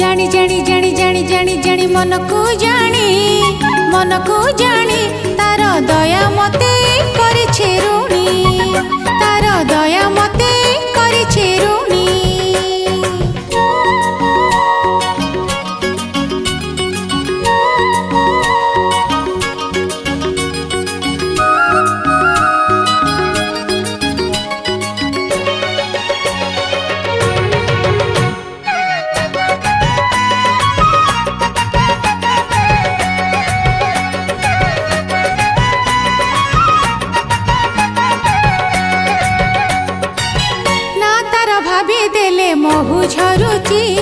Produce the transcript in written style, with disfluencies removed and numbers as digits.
जानी जानी जानी जानी जानी जानी मन को जानी तार दया मते करिछे ऋणी तार दया मते करिछे ऋणी। भाभी देले महु झरुची।